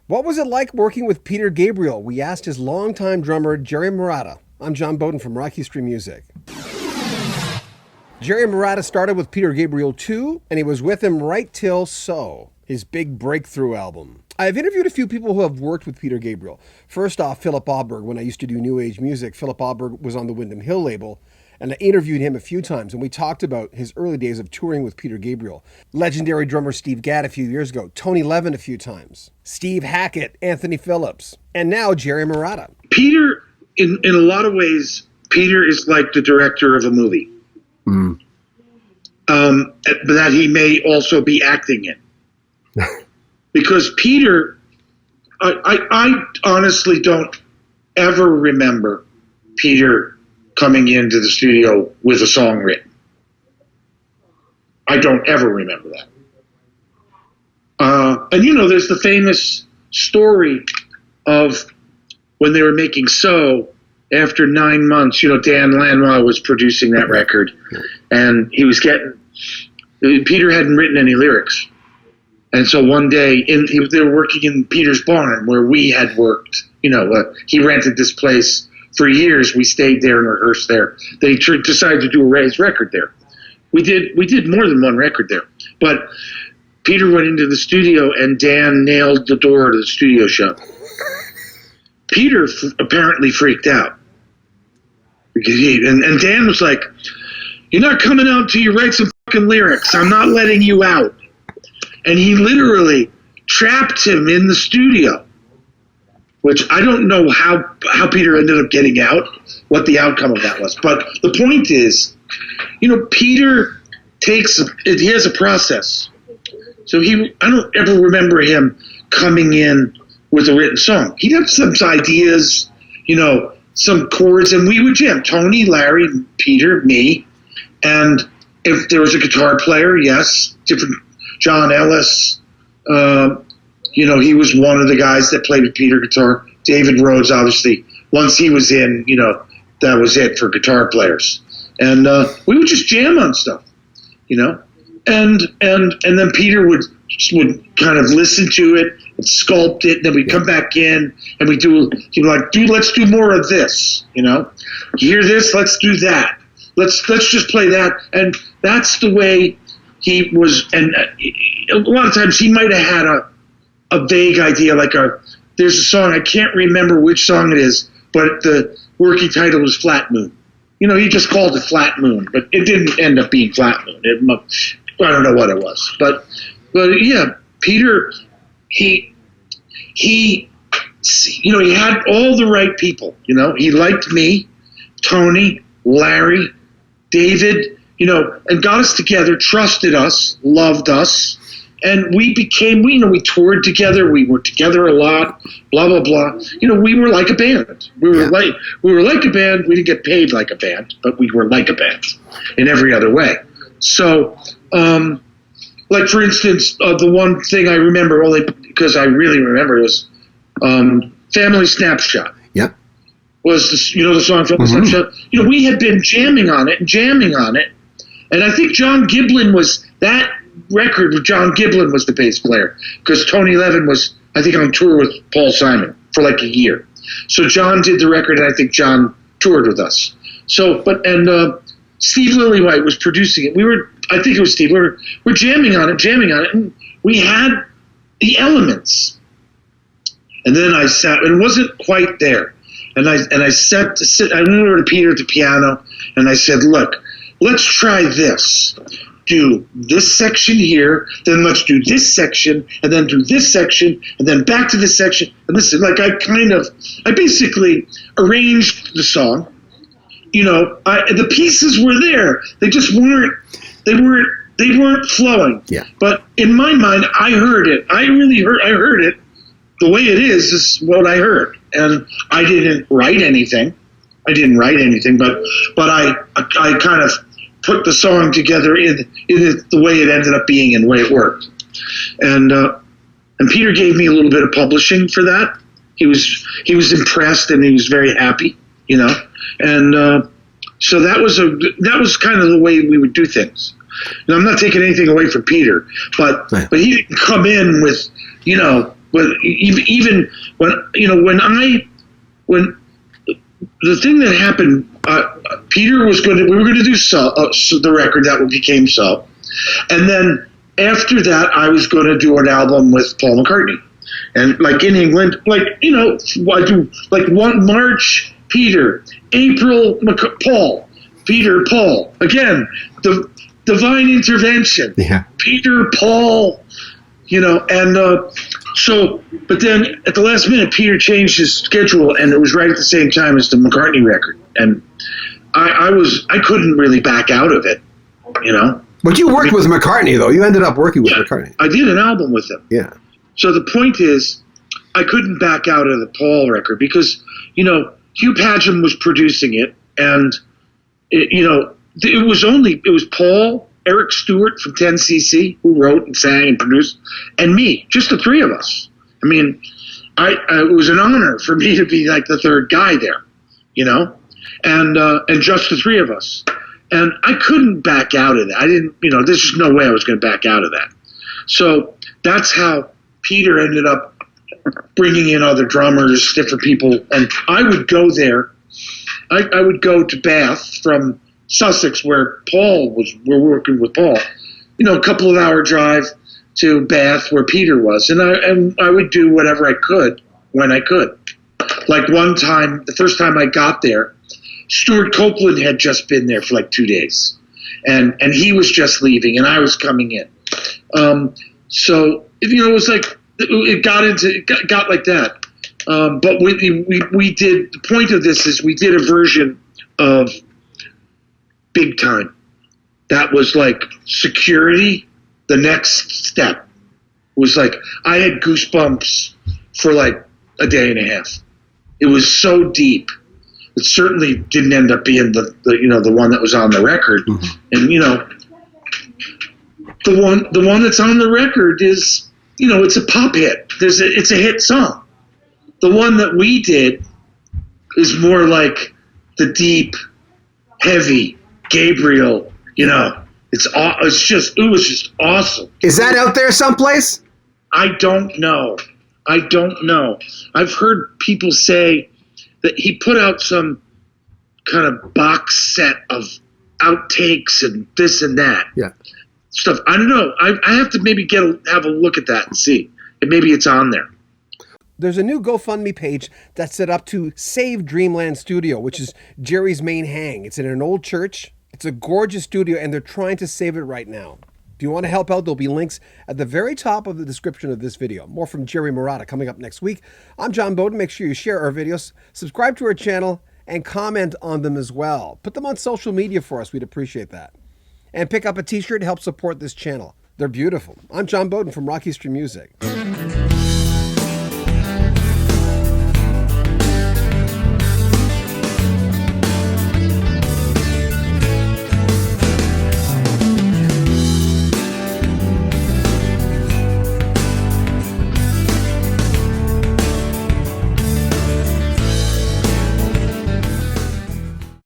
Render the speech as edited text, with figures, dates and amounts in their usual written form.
What was it like working with Peter Gabriel? We asked his longtime drummer, Jerry Marotta. I'm John Beaudin from Rocky Street Music. Jerry Marotta started with Peter Gabriel too, and he was with him right till So, his big breakthrough album. I've interviewed a few people who have worked with Peter Gabriel. First off, Philip Alberg. When I used to do New Age music, Philip Alberg was on the Windham Hill label, and I interviewed him a few times, and we talked about his early days of touring with Peter Gabriel. Legendary drummer Steve Gadd a few years ago, Tony Levin a few times, Steve Hackett, Anthony Phillips, and now Jerry Marotta. Peter, in a lot of ways, Peter is like the director of a movie. Mm. That he may also be acting in. Because Peter, I honestly don't ever remember Peter coming into the studio with a song written. I don't ever remember that. And there's the famous story of when they were making So, after 9 months, Dan Lanois was producing that record, and Peter hadn't written any lyrics. And so one day, they were working in Peter's barn where we had worked. He rented this place for years. We stayed there and rehearsed there. They decided to do a Ray's record there. We did more than one record there. But Peter went into the studio and Dan nailed the door to the studio shut. Peter apparently freaked out. And Dan was like, "You're not coming out until you write some fucking lyrics. I'm not letting you out." And he literally trapped him in the studio, which I don't know how Peter ended up getting out, what the outcome of that was. But the point is, Peter he has a process. So I don't ever remember him coming in with a written song. He'd have some ideas, some chords, and we would jam. Tony, Larry, Peter, me, and if there was a guitar player, yes, different. John Ellis, he was one of the guys that played with Peter guitar. David Rhodes, obviously, once he was in, that was it for guitar players. And we would just jam on stuff, and then Peter would kind of listen to it and sculpt it, and then we'd come back in and he'd be like, "Dude, let's do more of this, You hear this? Let's do that. Let's just play that." And that's the way he was. And a lot of times he might have had a vague idea, like there's a song, I can't remember which song it is, but the working title was Flat Moon. He just called it Flat Moon, but it didn't end up being Flat Moon. I don't know what it was, but yeah, Peter, he had all the right people. He liked me, Tony, Larry, David, and got us together, trusted us, loved us, and we toured together, we were together a lot, blah blah blah. We were like a band. We were like a band. We didn't get paid like a band, but we were like a band in every other way. So, like for instance, the one thing I remember only because I really remember it was Family Snapshot. Yeah. Was the song Family Snapshot? We had been jamming on it, and I think John Giblin was that record. John Giblin was the bass player because Tony Levin was, I think, on tour with Paul Simon for like a year. So John did the record, and I think John toured with us. So, Steve Lillywhite was producing it. I think it was Steve. We're jamming on it, and we had the elements. And then I sat, and it wasn't quite there. And I went over to Peter at the piano, and I said, "Look, let's try this. Do this section here, then let's do this section, and then do this section, and then back to this section." And this is like I basically arranged the song. The pieces were there. They just weren't. They weren't flowing. Yeah. But in my mind, I heard it. I heard it. The way it is what I heard, and I didn't write anything. But I kind of put the song together in the way it ended up being and the way it worked. And Peter gave me a little bit of publishing for that. He was impressed and he was very happy, And so that was kind of the way we would do things. And I'm not taking anything away from Peter, but he didn't come in with But even when when the thing that happened, Peter was we were going to do the record that became So, and then after that, I was going to do an album with Paul McCartney, and like in England, like I do like March Peter, April Paul, Peter Paul again, the divine intervention, Peter Paul, and so, but then at the last minute, Peter changed his schedule, and it was right at the same time as the McCartney record, and I couldn't really back out of it, But you worked with McCartney, though. You ended up working with McCartney. I did an album with him. Yeah. So the point is, I couldn't back out of the Paul record because, Hugh Padgham was producing it, and, it was Paul, Eric Stewart from 10cc, who wrote and sang and produced, and me, just the three of us. I mean, it was an honor for me to be like the third guy there, and just the three of us. And I couldn't back out of that. I didn't, there's just no way I was going to back out of that. So that's how Peter ended up bringing in other drummers, different people. And I would go there. I would go to Bath from Sussex, where we're working with Paul, a couple of hour drive to Bath where Peter was. And I would do whatever I could when I could. Like one time, the first time I got there, Stuart Copeland had just been there for like 2 days, and he was just leaving, and I was coming in. So it was like it got like that. But we did. The point of this is we did a version of Big Time that was like Security. The next step was like I had goosebumps for like a day and a half. It was so deep. It certainly didn't end up being the one that was on the record. Mm-hmm. And the one that's on the record is it's a pop hit. It's a hit song. The one that we did is more like the deep, heavy Gabriel. It was just awesome. Is that out there someplace? I don't know. I've heard people say that he put out some kind of box set of outtakes and this and that stuff. I don't know. I have to maybe have a look at that and see. And maybe it's on there. There's a new GoFundMe page that's set up to save Dreamland Studio, which is Jerry's main hang. It's in an old church. It's a gorgeous studio, and they're trying to save it right now. If you want to help out, there'll be links at the very top of the description of this video. More from Jerry Marotta coming up next week. I'm John Beaudin. Make sure you share our videos, subscribe to our channel, and comment on them as well. Put them on social media for us. We'd appreciate that. And pick up a t-shirt to help support this channel. They're beautiful. I'm John Beaudin from Rock History Music.